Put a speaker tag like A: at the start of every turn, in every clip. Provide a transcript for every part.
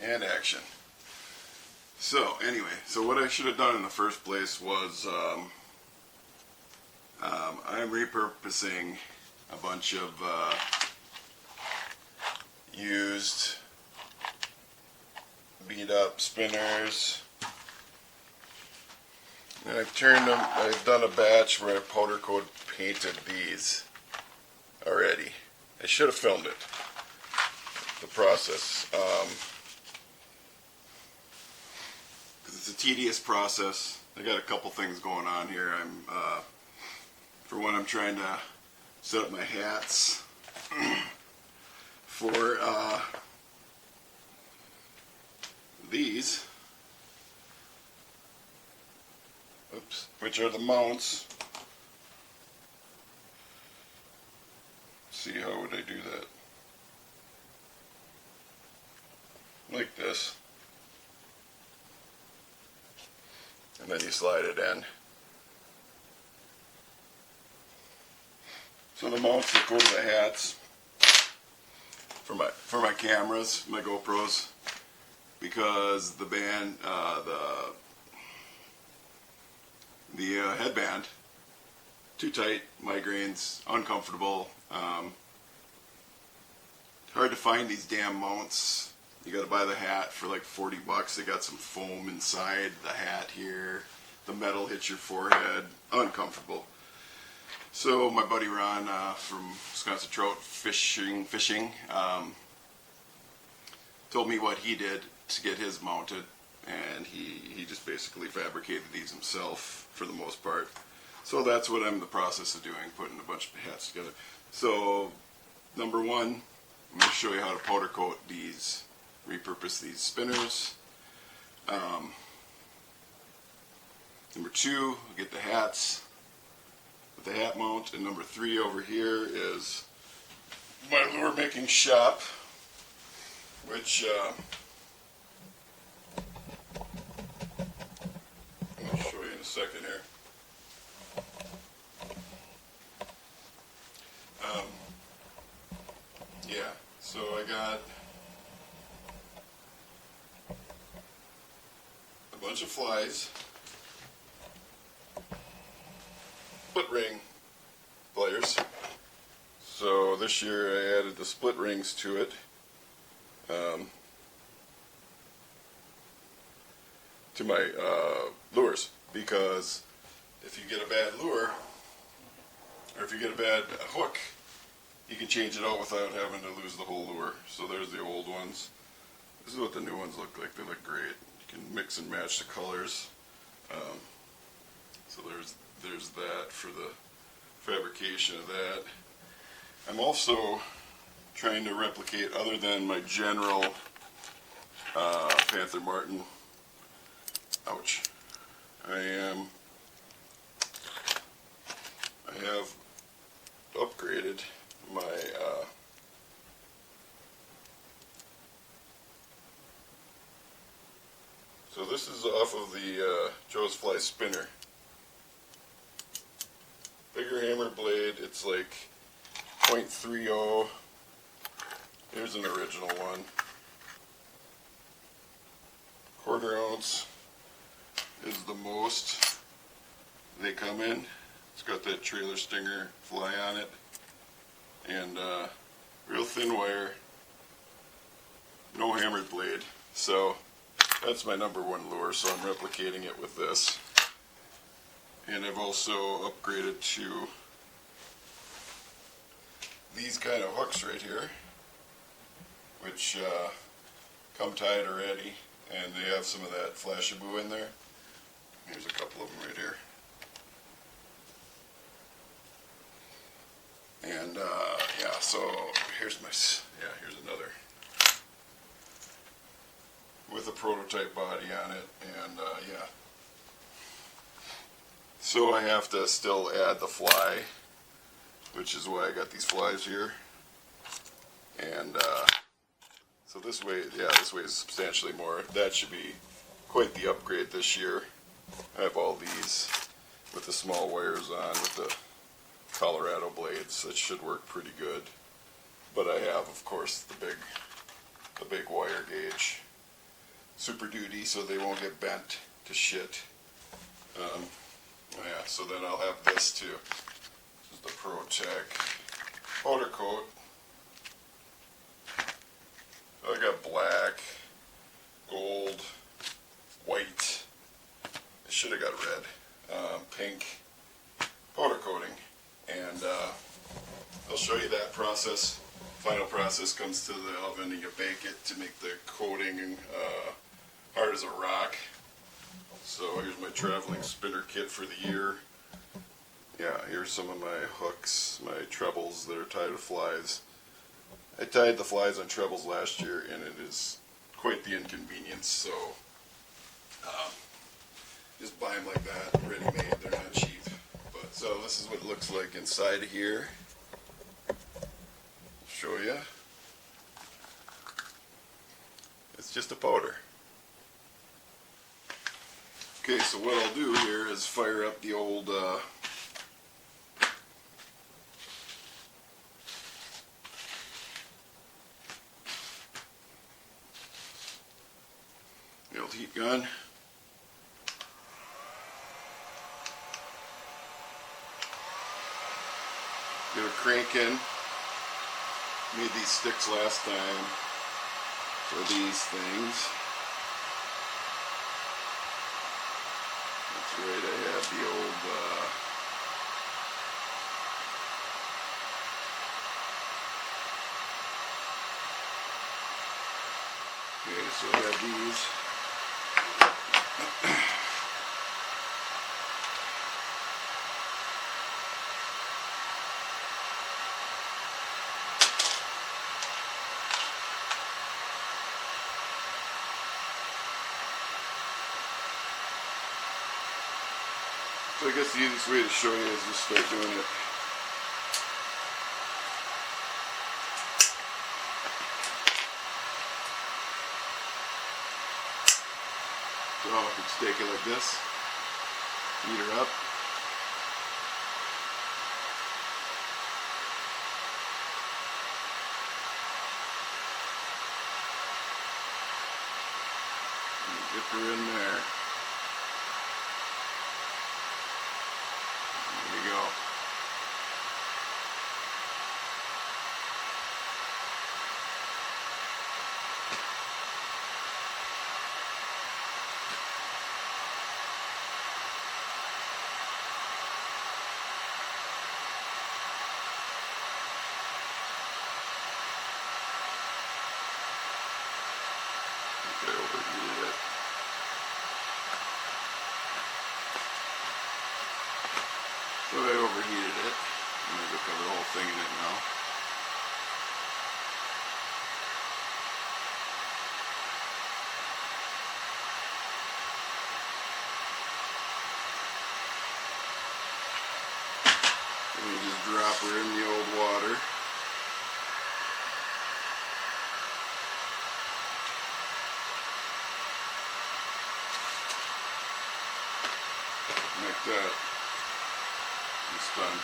A: And action. So anyway, so what I should have done in the first place was I'm repurposing a bunch of used beat up spinners, and I've done a batch where I powder coat painted these already. I should have filmed it, the process, because it's a tedious process. I got a couple things going on here. For one, I'm trying to set up my hats for these, which are the mounts. See, how would I do that? Like this. And then you slide it in. So the mounts that go to the hats for my cameras, my GoPros, because the band, the headband, too tight, migraines, uncomfortable. Hard to find these damn mounts. You got to buy the hat for like $40. They got some foam inside the hat here. The metal hits your forehead. Uncomfortable. So my buddy Ron from Wisconsin Trout fishing told me what he did to get his mounted, and he just basically fabricated these himself for the most part. So that's what I'm in the process of doing, putting a bunch of hats together. So number one, I'm going to show you how to powder coat these, repurpose these spinners. Number two, get the hats with the hat mount, and number three over here is my lure making shop, which I'll show you in a second here. Yeah, so I got a bunch of flies, split ring pliers. So this year I added the split rings to it. To my lures, because if you get a bad lure, or if you get a bad hook, you can change it out without having to lose the whole lure. So there's the old ones. This is what the new ones look like. They look great. You can mix and match the colors. So there's that for the fabrication of that. I'm also trying to replicate, other than my general Panther Martin. Ouch. I have upgraded my so this is off of the Joe's Fly spinner. Bigger hammer blade, it's like 0.30. Here's an original one. 1/4 ounce is the most they come in. It's got that trailer stinger fly on it, and real thin wire, no hammered blade. So that's my number one lure, so I'm replicating it with this. And I've also upgraded to these kind of hooks right here, which come tied already, and they have some of that Flashaboo in there. Here's a couple of them right here. And yeah, so here's another with a prototype body on it, and yeah. So I have to still add the fly, which is why I got these flies here. And so this way, yeah, this way is substantially more. That should be quite the upgrade this year. I have all these with the small wires on with the Colorado blades. That should work pretty good. But I have, of course, the big wire gauge Super Duty so they won't get bent to shit. Yeah, so then I'll have this too. This is the Pro Tech powder coat. I got black, gold, white. I should have got red, pink powder coating, and I'll show you that process. Final process comes to the oven and you bake it to make the coating hard as a rock. So here's my traveling spinner kit for the year. Yeah, here's some of my hooks, my trebles that are tied with flies. I tied the flies on trebles last year and it is quite the inconvenience, so just buy them like that, ready-made, they're not cheap. But so this is what it looks like inside of here. Show you. It's just a powder. Okay, so what I'll do here is fire up the old the old heat gun. Get it cranking. Made these sticks last time for these things. That's right, I had the old okay, so I have these. So I guess the easiest way to show you is just start doing it. So I could stake it like this, heat her up. And dip her in there. There you go. I overheated it. So I overheated it. I'm going to cover the whole thing in it now. And you just drop her in the old water. Like that. It's done.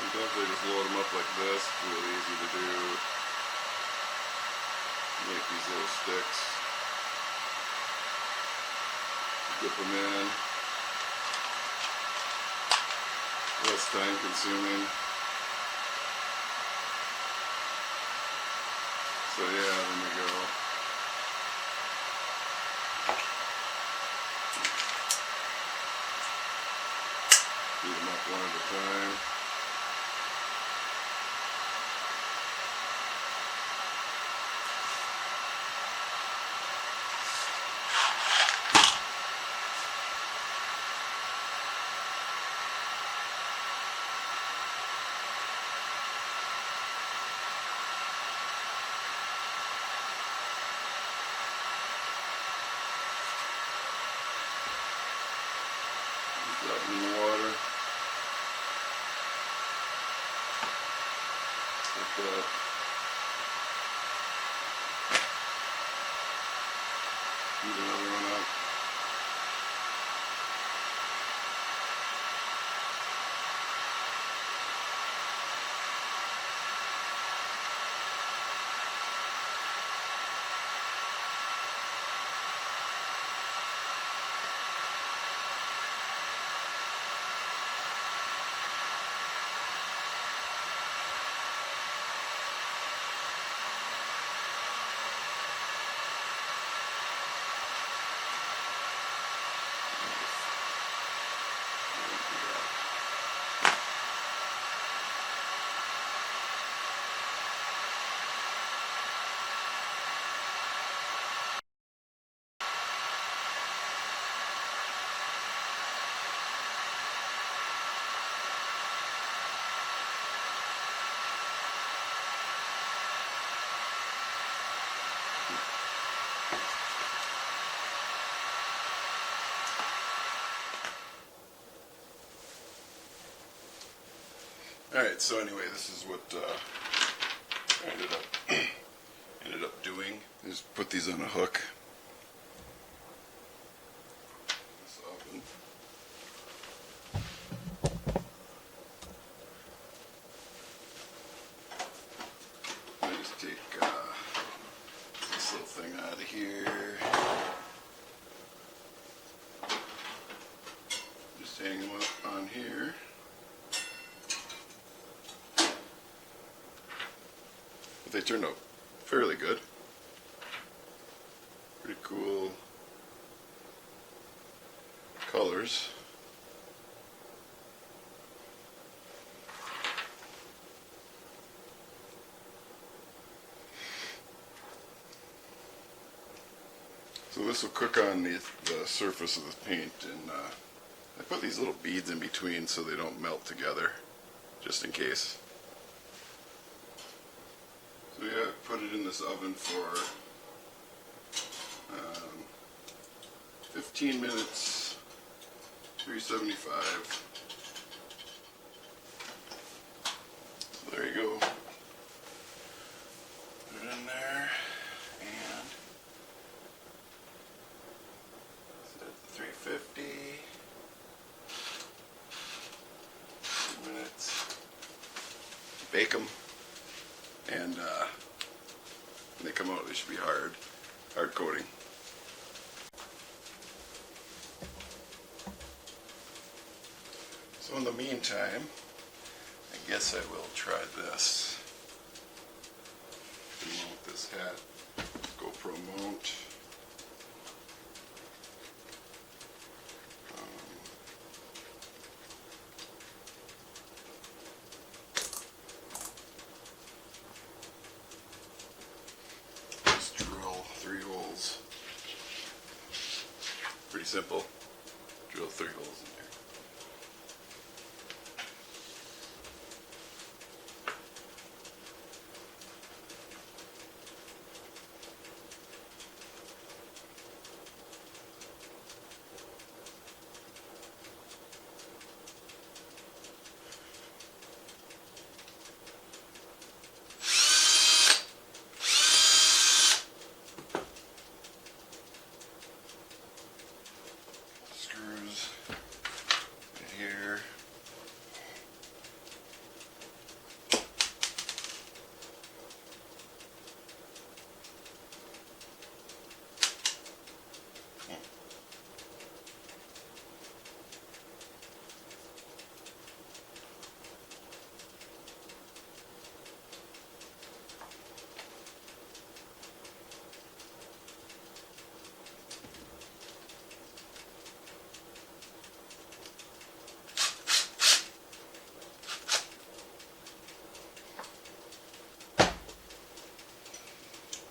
A: You definitely just load them up like this. It's really easy to do. Make these little sticks. Dip them in. Less time consuming. So yeah, there we go. Heat them up one at a time. Drop in the water. like that. Use another one up. Alright, so anyway, this is what I ended up doing. Just put these on a hook. This oven. I just take this little thing out of here. Just hang them up on here. They turned out fairly good. Pretty cool colors. So this will cook on the surface of the paint, and I put these little beads in between so they don't melt together, just in case. So yeah, put it in this oven for 15 minutes, 375. So there you go. Put it in there, and set it to 350. 2 minutes. Bake them. And when they come out, they should be hard coating. So in the meantime, I guess I will try this. Mount this hat, GoPro mount. Pretty simple. Drill 3 holes in there.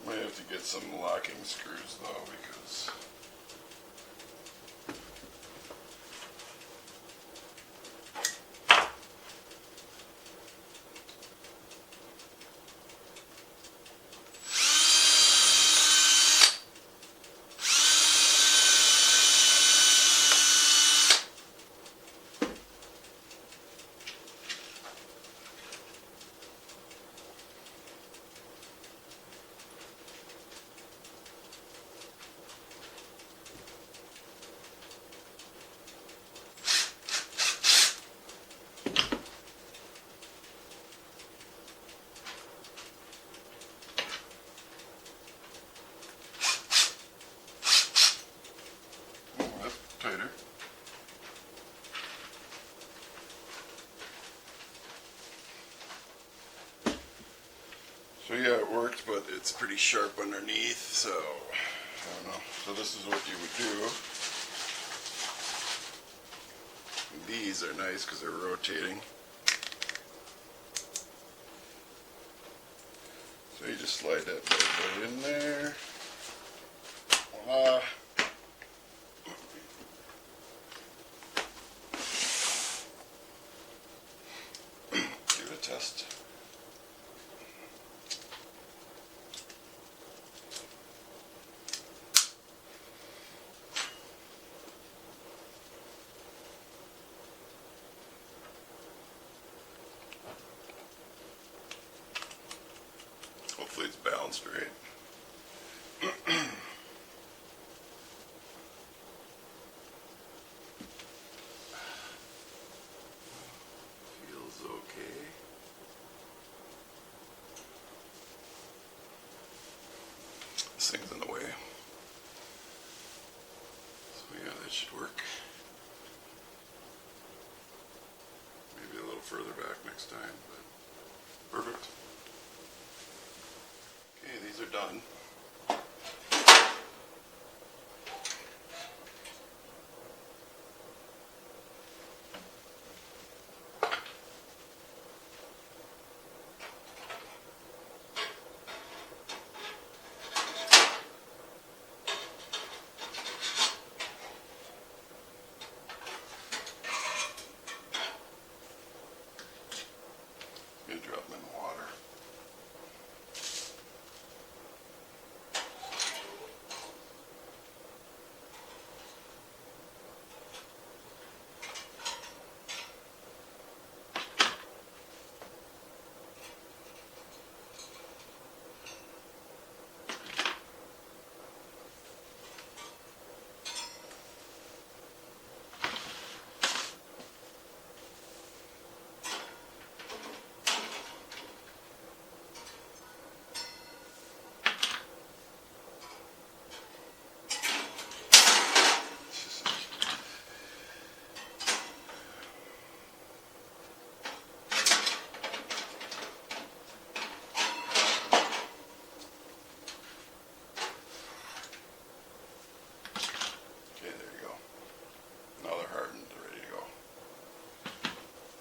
A: Might have to get some locking screws though, because So yeah, it worked, but it's pretty sharp underneath, so I don't know. So this is what you would do. These are nice because they're rotating. So you just slide that bad boy in there. Voila. Give it a test. Hopefully it's balanced right. Feels okay. This thing's in the way. So yeah, that should work. Maybe a little further back next time, but perfect. Okay, these are done. I'm gonna drop them in the water.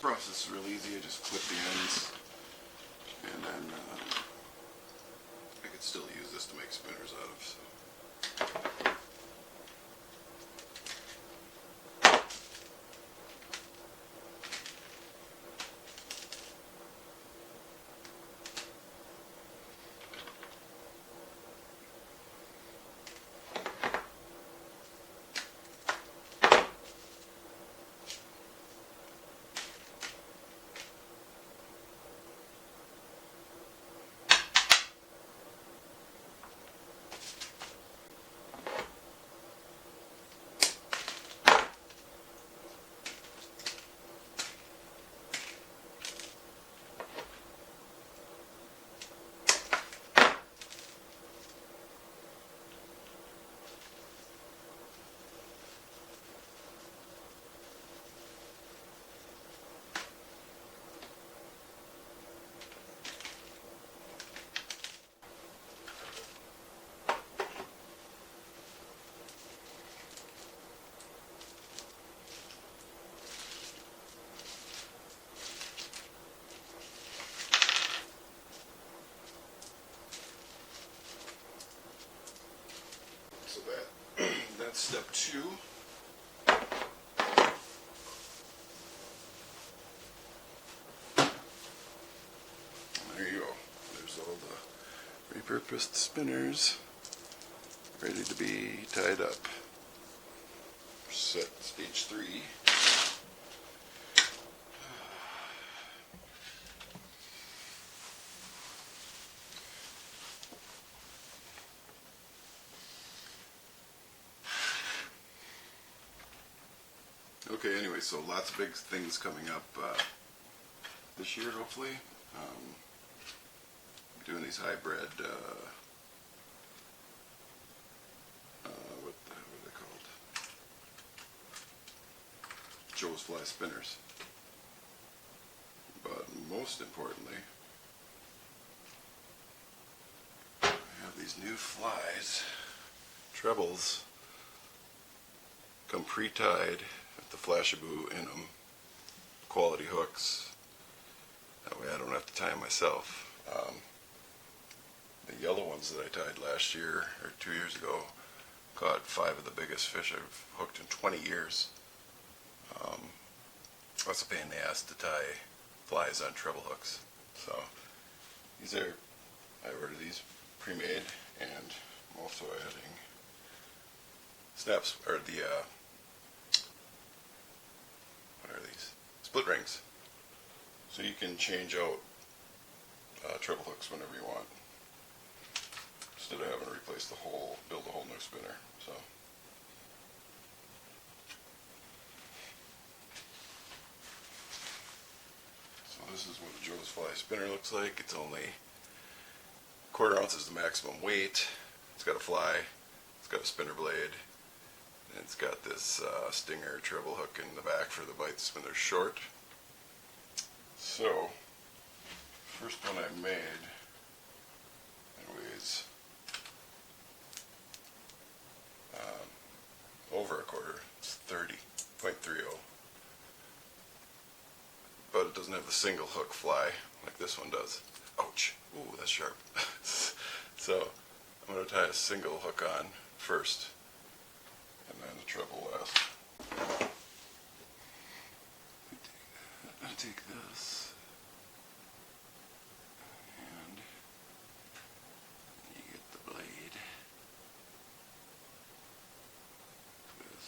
A: Process is real easy. I just clip the ends, and then I could still use this to make spinners out of. So. That's step 2. There you go. There's all the repurposed spinners ready to be tied up. Set stage 3. Okay, anyway, so lots of big things coming up this year, hopefully. Doing these hybrid, what are they called? Joe's Fly Spinners. But most importantly, these new flies, trebles, come pre-tied with the Flashaboo in them, quality hooks. That way I don't have to tie them myself. The yellow ones that I tied last year, or 2 years ago, caught 5 of the biggest fish I've hooked in 20 years. That's a pain in the ass to tie flies on treble hooks. So these are, I ordered these pre-made, and I'm also adding snaps, or the, what are these? Split rings. So you can change out treble hooks whenever you want, instead of having to replace the whole, build a whole new spinner. So this is what a Joe's Fly spinner looks like. It's only 1/4 ounce is the maximum weight. It's got a fly, it's got a spinner blade, and it's got this stinger treble hook in the back for the bites when they're short. So, first one I made, it weighs over 1/4. It's 30.30. But it doesn't have the single hook fly like this one does. Ouch! Ooh, that's sharp. So I'm going to tie a single hook on first, and then the treble last. I take this, and you get the blade. This.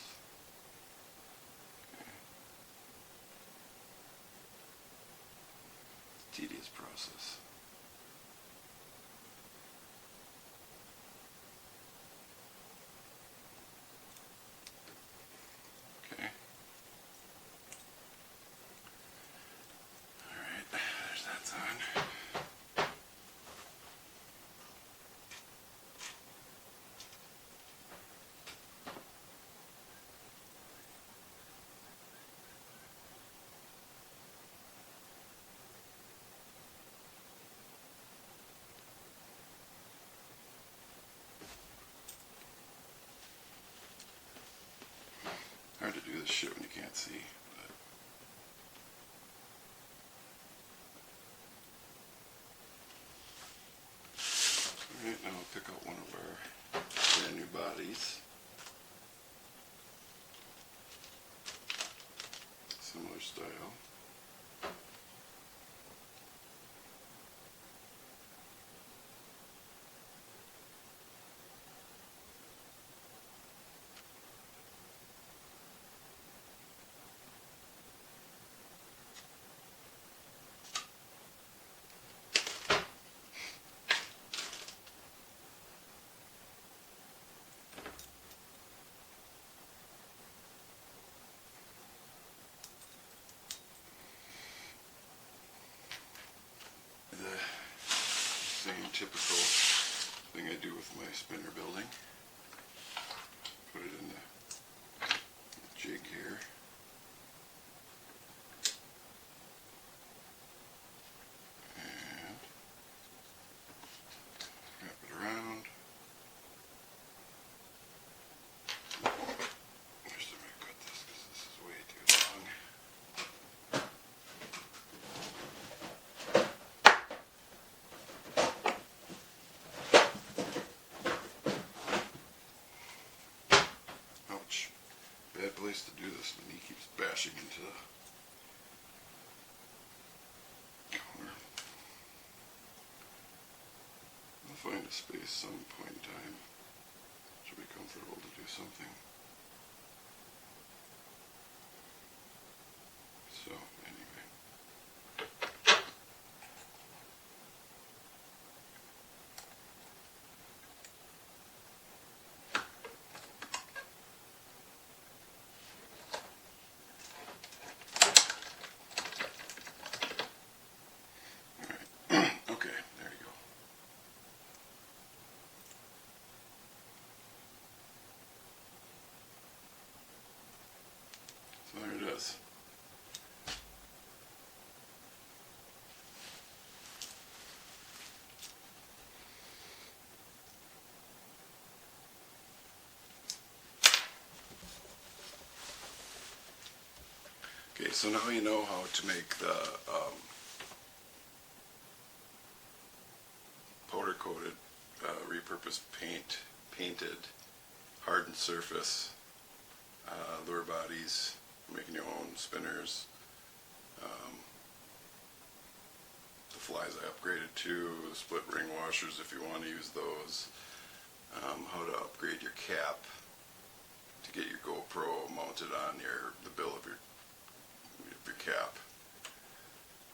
A: Okay. It's a tedious process. Hard to do this shit when you can't see. Alright, now I'll pick out one of our brand new bodies. Similar style. Same typical thing I do with my spinner building. Put it in the jig here. And wrap it around. First I'm going to cut this because this is way too long. Bad place to do this when he keeps bashing into the corner. I'll find a space some point in time. Should be comfortable to do something. So, anyway. so now you know how to make the powder coated, repurposed painted, hardened surface, lure bodies, making your own spinners. The flies I upgraded to, the split ring washers if you want to use those. How to upgrade your cap to get your GoPro mounted on the bill of your cap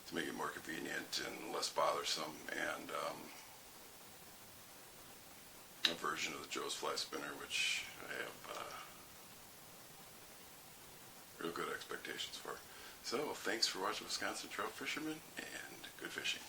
A: to make it more convenient and less bothersome, and a version of the Joe's Fly Spinner, which I have real good expectations for. So, thanks for watching Wisconsin Trout Fisherman, and good fishing.